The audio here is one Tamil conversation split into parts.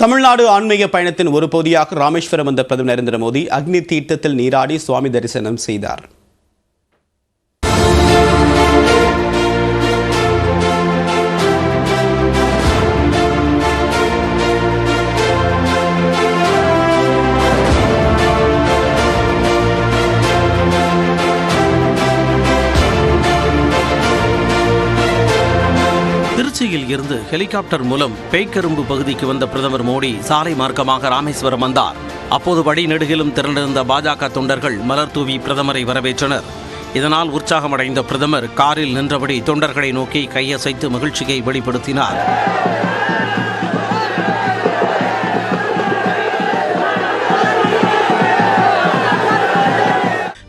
தமிழ்நாடு ஆன்மீக பயணத்தின் ஒரு பகுதியாக ராமேஸ்வரம் வந்த பிரதமர் நரேந்திர மோடி அக்னி தீர்த்தத்தில் நீராடி சுவாமி தரிசனம் செய்தார். திருச்சியில் இருந்து ஹெலிகாப்டர் மூலம் பேய்க்கரும்பு பகுதிக்கு வந்த பிரதமர் மோடி சாலை மார்க்கமாக ராமேஸ்வரம் வந்தார். அப்போது வழிநெடுகிலும் திரண்டிருந்த பாஜக தொண்டர்கள் மலர் தூவி பிரதமரை வரவேற்றனர். இதனால் உற்சாகமடைந்த பிரதமர் காரில் நின்றபடி தொண்டர்களை நோக்கி கையசைத்து மகிழ்ச்சியை வெளிப்படுத்தினார்.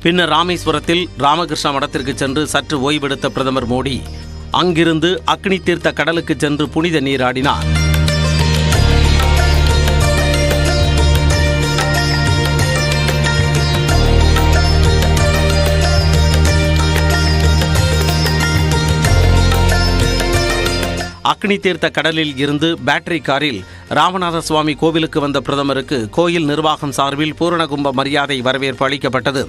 பின்னர் ராமேஸ்வரத்தில் ராமகிருஷ்ண மடத்திற்கு சென்று சற்று ஓய்வெடுத்த பிரதமர் மோடி அங்கிருந்து அக்னி தீர்த்த கடலுக்கு சென்று புனித நீராடினார். அக்னி தீர்த்த கடலில் இருந்து பேட்டரி காரில் ராமநாத சுவாமி கோவிலுக்கு வந்த பிரதமருக்கு கோயில் நிர்வாகம் சார்பில் பூரணகும்ப மரியாதை வரவேற்பு அளிக்கப்பட்டது.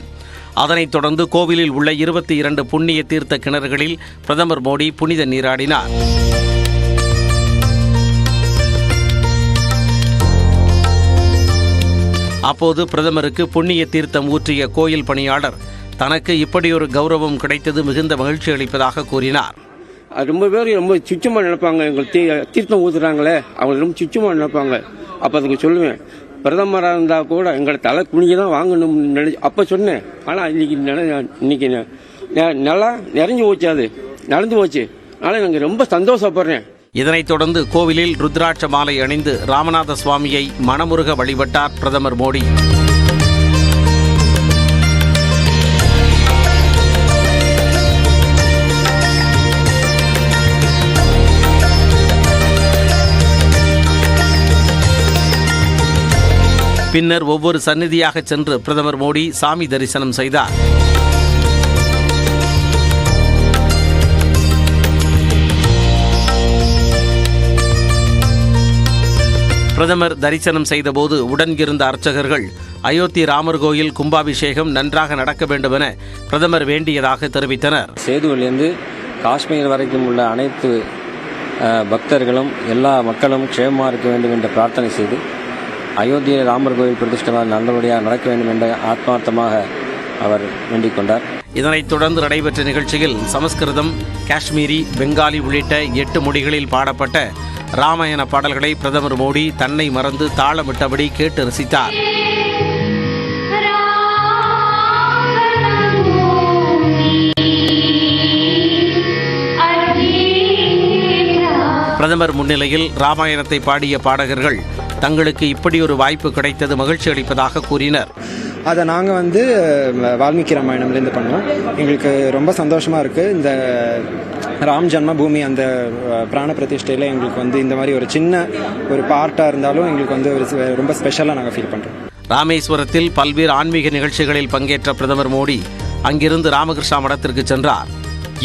அதனைத் தொடர்ந்து கோவிலில் உள்ள 22 புண்ணிய தீர்த்த கிணறுகளில் பிரதமர் மோடி புனித நீராடினார். அப்போது பிரதமருக்கு புண்ணிய தீர்த்தம் ஊற்றிய கோயில் பணியாளர் தனக்கு இப்படியொரு கௌரவம் கிடைத்தது மிகுந்த மகிழ்ச்சி அளிப்பதாக கூறினார். ரொம்ப பேர் ரொம்ப சுச்சமாக நினைப்பாங்க, எங்களுக்கு தீர்த்தம் ஊற்றுறாங்களே அவங்க ரொம்ப சுச்சமாக நினைப்பாங்க. அப்போ அதுக்கு சொல்லுவேன், பிரதமராக இருந்தால் கூட எங்களை தலை குனிஞ்சு தான் வாங்கணும்னு அப்போ சொன்னேன். ஆனால் இன்னைக்கு நல்லா நிறைஞ்சு போச்சு, அது நடந்து போச்சு. அதனால் நாங்கள் ரொம்ப சந்தோஷப்படுறேன். இதனைத் தொடர்ந்து கோவிலில் ருத்ராட்ச மாலை அணிந்து ராமநாத சுவாமியை மனமுருக வழிபட்டார் பிரதமர் மோடி. பின்னர் ஒவ்வொரு சந்நிதியாக சென்று பிரதமர் மோடி சாமி தரிசனம் செய்தார். பிரதமர் தரிசனம் செய்தபோது உடன் இருந்த அர்ச்சகர்கள் அயோத்தி ராமர் கோயில் கும்பாபிஷேகம் நன்றாக நடக்க வேண்டும் என பிரதமர் வேண்டியதாக தெரிவித்தனர். சேதுவிலிருந்து காஷ்மீர் வரைக்கும் உள்ள அனைத்து பக்தர்களும் எல்லா மக்களும் க்ஷேமமாக இருக்க வேண்டும் என்று பிரார்த்தனை செய்து அயோத்தியில் ராமர் கோயில் பிரதிஷ்டை நல்லபடியாக நடக்க வேண்டும் என்ற ஆத்மார்த்தமாக அவர் வேண்டிக் கொண்டார். இதனைத் தொடர்ந்து நடைபெற்ற நிகழ்ச்சியில் சமஸ்கிருதம், காஷ்மீரி, பெங்காலி உள்ளிட்ட 8 மொழிகளில் பாடப்பட்ட ராமாயண பாடல்களை பிரதமர் மோடி தன்னை மறந்து தாளமிட்டபடி கேட்டு ரசித்தார். பிரதமர் முன்னிலையில் ராமாயணத்தை பாடிய பாடகர்கள் தங்களுக்கு இப்படி ஒரு வாய்ப்பு கிடைத்தது மகிழ்ச்சி அளிப்பதாக கூறினர். அதை நாங்கள் வால்மீகி ராமாயணம்லேருந்து பண்ணோம். எங்களுக்கு ரொம்ப சந்தோஷமாக இருக்குது. இந்த ராம் ஜன்ம பூமி அந்த பிராண பிரதிஷ்டையில் எங்களுக்கு இந்த மாதிரி ஒரு சின்ன ஒரு பார்ட்டாக இருந்தாலும் எங்களுக்கு ரொம்ப ஸ்பெஷலாக நாங்கள் ஃபீல் பண்ணுறோம். ராமேஸ்வரத்தில் பல்வேறு ஆன்மீக நிகழ்ச்சிகளில் பங்கேற்ற பிரதமர் மோடி அங்கிருந்து ராமகிருஷ்ணா மடத்திற்கு சென்றார்.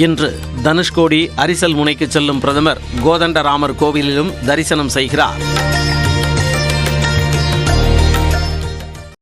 இன்று தனுஷ்கோடி அரிசல் முனைக்கு செல்லும் பிரதமர் கோதண்ட ராமர் கோவிலிலும் தரிசனம் செய்கிறார்.